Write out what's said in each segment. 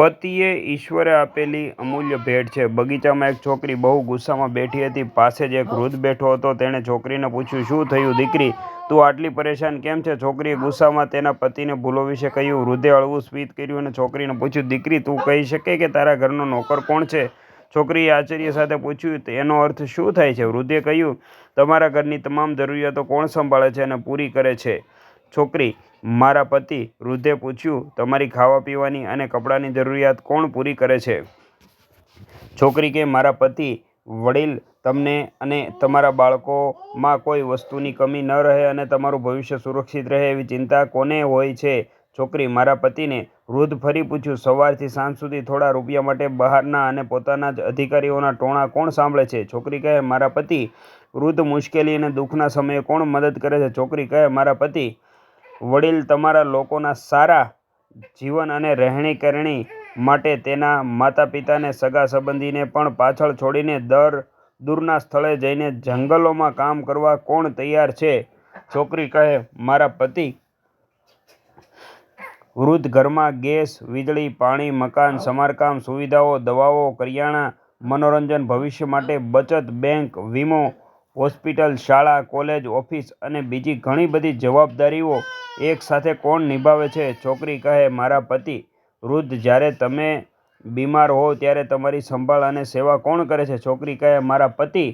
પતિએ ઈશ્વરે આપેલી અમૂલ્ય ભેટ છે। બગીચામાં એક છોકરી બહુ ગુસ્સામાં બેઠી હતી। પાસે જ એક વૃદ્ધ બેઠો હતો। તેણે છોકરીને પૂછ્યું, શું થયું દીકરી, તું આટલી પરેશાન કેમ છે? છોકરીએ ગુસ્સામાં તેના પતિને ભૂલો વિશે કહ્યું। વૃદ્ધે હળવું સ્મિત કર્યું અને છોકરીને પૂછ્યું, દીકરી, તું કહી શકે કે તારા ઘરનો નોકર કોણ છે? છોકરીએ આશ્ચર્ય સાથે પૂછ્યું, તેનો અર્થ શું થાય છે? વૃદ્ધે કહ્યું, તમારા ઘરની તમામ જરૂરિયાતો કોણ સંભાળે છે અને પૂરી કરે છે? છોકરી, મારા પતિ। વૃદ્ધે પૂછ્યું, તમારી ખાવા પીવાની અને કપડાની જરૂરિયાત કોણ પૂરી કરે છે? છોકરી કે, મારા પતિ। વડીલ, તમને અને તમારા બાળકોમાં કોઈ વસ્તુની કમી ન રહે અને તમારું ભવિષ્ય સુરક્ષિત રહે એવી ચિંતા કોને હોય છે? છોકરી, મારા પતિને। વૃદ્ધ ફરી પૂછ્યું, સવારથી સાંજ સુધી થોડા રૂપિયા માટે બહારના અને પોતાના જ અધિકારીઓના ટોણા કોણ સાંભળે છે? છોકરી કહે, મારા પતિ। વૃદ્ધ, મુશ્કેલી અને દુઃખના સમયે કોણ મદદ કરે છે? છોકરી કહે, મારા પતિ। વડીલ, તમારા લોકોના સારા જીવન અને રહેણી કરણી માટે તેના માતા પિતાને સગા સંબંધીને પણ પાછળ છોડીને દૂરના સ્થળે જઈને જંગલોમાં કામ કરવા કોણ તૈયાર છે? છોકરી કહે, મારા પતિ। વૃદ્ધ, ઘરમાં ગેસ, વીજળી, પાણી, મકાન, સમારકામ, સુવિધાઓ, દવાઓ, કરિયાણા, મનોરંજન, ભવિષ્ય માટે બચત, બેંક, વીમો, હોસ્પિટલ, શાળા, કોલેજ, ઓફિસ અને બીજી ઘણી બધી જવાબદારીઓ એક સાથે કોણ નિભાવે છે? છોકરી કહે, મારા પતિ। વૃદ્ધ, જ્યારે તમે બીમાર હોવ ત્યારે તમારી સંભાળ અને સેવા કોણ કરે છે? છોકરી કહે, મારા પતિ।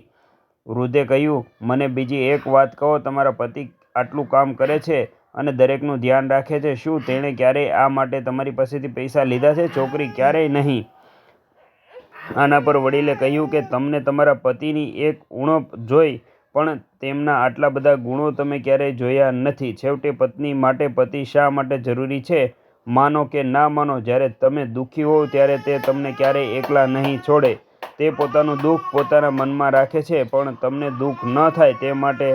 વૃદ્ધે કહ્યું, મને બીજી એક વાત કહો, તમારા પતિ આટલું કામ કરે છે અને દરેકનું ધ્યાન રાખે છે, શું તેણે ક્યારેય આ માટે તમારી પાસેથી પૈસા લીધા છે? છોકરી, ક્યારેય નહીં। આના પર વડીલે કહ્યું કે તમને તમારા પતિની એક ઉણપ જોઈ, પણ તેમના આટલા બધા ગુણો તમે ક્યારેય જોયા નથી। છેવટે પત્ની માટે પતિ શા માટે જરૂરી છે? માનો કે ના માનો, જ્યારે તમે દુઃખી હોવ ત્યારે તે તમને ક્યારેય એકલા નહીં છોડે। તે પોતાનું દુઃખ પોતાના મનમાં રાખે છે, પણ તમને દુઃખ ન થાય તે માટે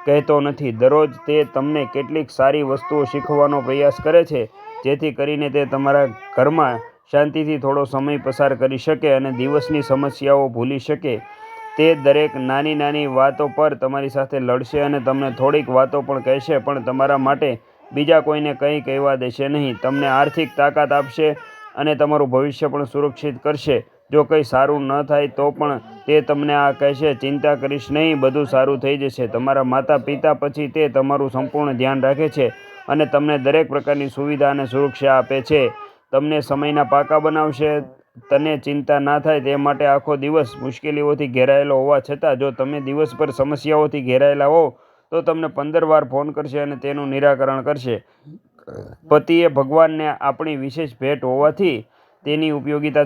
કહેતો નથી। દરરોજ તે તમને કેટલીક સારી વસ્તુઓ શીખવવાનો પ્રયાસ કરે છે, જેથી કરીને તે તમારા ઘરમાં શાંતિથી થોડો સમય પસાર કરી શકે અને દિવસની સમસ્યાઓ ભૂલી શકે। તે દરેક નાની નાની વાતો પર તમારી સાથે લડશે અને તમને થોડીક વાતો પણ કહેશે, પણ તમારા માટે બીજા કોઈને કંઈ કહેવા દેશે નહીં। તમને આર્થિક તાકાત આપશે અને તમારું ભવિષ્ય પણ સુરક્ષિત કરશે। જો કંઈ સારું ન થાય તો પણ તે તમને આ કહેશે, ચિંતા કરીશ નહીં, બધું સારું થઈ જશે। તમારા માતા પિતા પછી તે તમારું સંપૂર્ણ ધ્યાન રાખે છે અને તમને દરેક પ્રકારની સુવિધા અને સુરક્ષા આપે છે। તમને સમયના પાકા બનાવશે। તને ચિંતા ના થાય તે માટે આખો દિવસ મુશ્કેલીઓથી ઘેરાયેલો હોવા છતાં જો તમે દિવસભર સમસ્યાઓથી ઘેરાયેલા હો તો તમને 15 વાર ફોન કરશે અને તેનું નિરાકરણ કરશે। પતિએ ભગવાનને આપણી વિશેષ ભેટ હોવાથી તેની ઉપયોગિતા